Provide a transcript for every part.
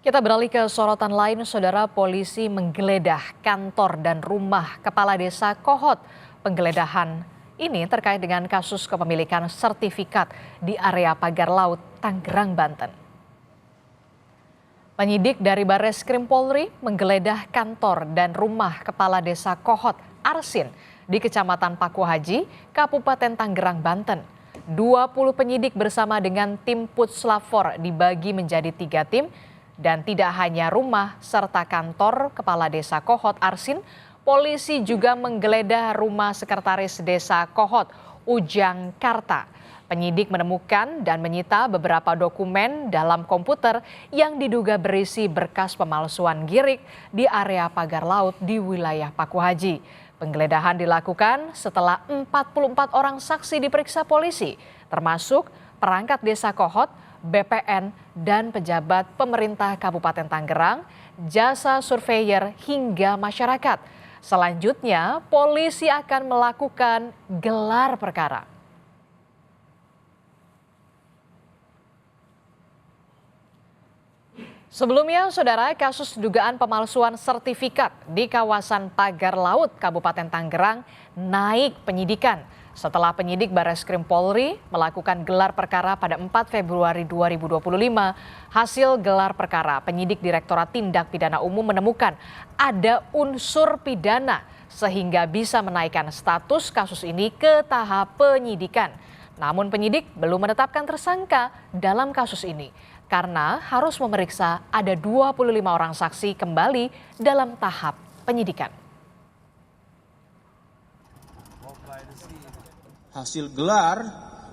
Kita beralih ke sorotan lain, saudara. Polisi menggeledah kantor dan rumah Kepala Desa Kohot. Penggeledahan ini terkait dengan kasus kepemilikan sertifikat di area Pagar Laut, Tangerang, Banten. Penyidik dari Barreskrim Polri menggeledah kantor dan rumah Kepala Desa Kohot Arsin di Kecamatan Pakuhaji, Kabupaten Tangerang, Banten. 20 penyidik bersama dengan tim Puslapfor dibagi menjadi 3 tim. Dan tidak hanya rumah serta kantor Kepala Desa Kohot Arsin, polisi juga menggeledah rumah Sekretaris Desa Kohot Ujang Karta. Penyidik menemukan dan menyita beberapa dokumen dalam komputer yang diduga berisi berkas pemalsuan girik di area Pagar Laut di wilayah Pakuhaji. Penggeledahan dilakukan setelah 44 orang saksi diperiksa polisi, termasuk perangkat Desa Kohot, BPN, dan pejabat pemerintah Kabupaten Tangerang, jasa surveyor hingga masyarakat. Selanjutnya, polisi akan melakukan gelar perkara. Sebelumnya, saudara, kasus dugaan pemalsuan sertifikat di kawasan Pagar Laut, Kabupaten Tangerang naik penyidikan. Setelah penyidik Barreskrim Polri melakukan gelar perkara pada 4 Februari 2025, hasil gelar perkara penyidik Direktorat Tindak Pidana Umum menemukan ada unsur pidana sehingga bisa menaikkan status kasus ini ke tahap penyidikan. Namun penyidik belum menetapkan tersangka dalam kasus ini karena harus memeriksa ada 25 orang saksi kembali dalam tahap penyidikan. Hasil gelar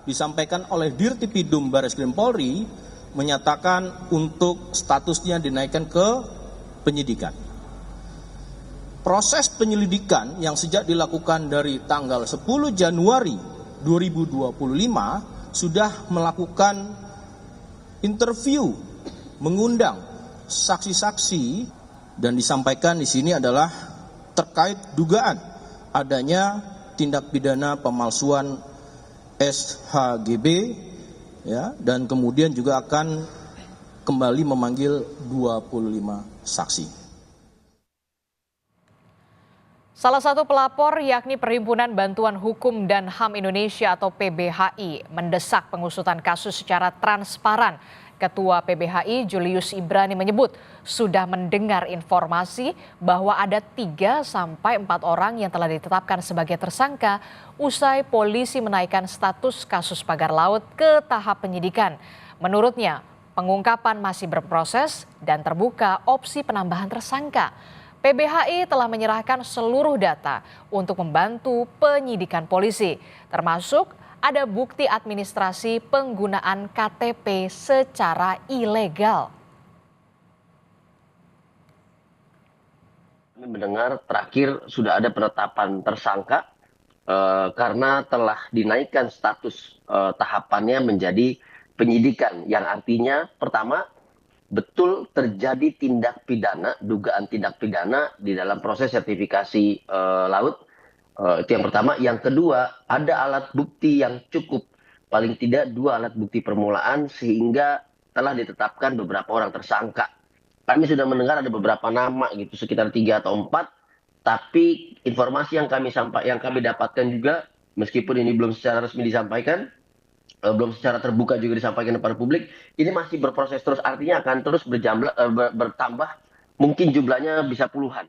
disampaikan oleh Dirtipidum Barreskrim Polri menyatakan untuk statusnya dinaikkan ke penyidikan. Proses penyelidikan yang sejak dilakukan dari tanggal 10 Januari 2025 sudah melakukan interview, mengundang saksi-saksi, dan disampaikan di sini adalah terkait dugaan adanya tindak pidana pemalsuan SHGB, ya, dan kemudian juga akan kembali memanggil 25 saksi. Salah satu pelapor yakni Perhimpunan Bantuan Hukum dan HAM Indonesia atau PBHI mendesak pengusutan kasus secara transparan. Ketua PBHI Julius Ibrani menyebut sudah mendengar informasi bahwa ada 3 sampai 4 orang yang telah ditetapkan sebagai tersangka usai polisi menaikkan status kasus Pagar Laut ke tahap penyidikan. Menurutnya, pengungkapan masih berproses dan terbuka opsi penambahan tersangka. PBHI telah menyerahkan seluruh data untuk membantu penyidikan polisi, termasuk ada bukti administrasi penggunaan KTP secara ilegal. Kami mendengar terakhir sudah ada penetapan tersangka karena telah dinaikkan status tahapannya menjadi penyidikan, yang artinya pertama betul terjadi tindak pidana, dugaan tindak pidana di dalam proses sertifikasi laut. Itu yang pertama. Yang kedua, ada alat bukti yang cukup, paling tidak 2 alat bukti permulaan sehingga telah ditetapkan beberapa orang tersangka. Kami sudah mendengar ada beberapa nama gitu, sekitar 3 atau 4, tapi informasi yang kami dapatkan juga, meskipun ini belum secara resmi disampaikan, belum secara terbuka juga disampaikan kepada publik, ini masih berproses terus, artinya akan terus bertambah, mungkin jumlahnya bisa puluhan.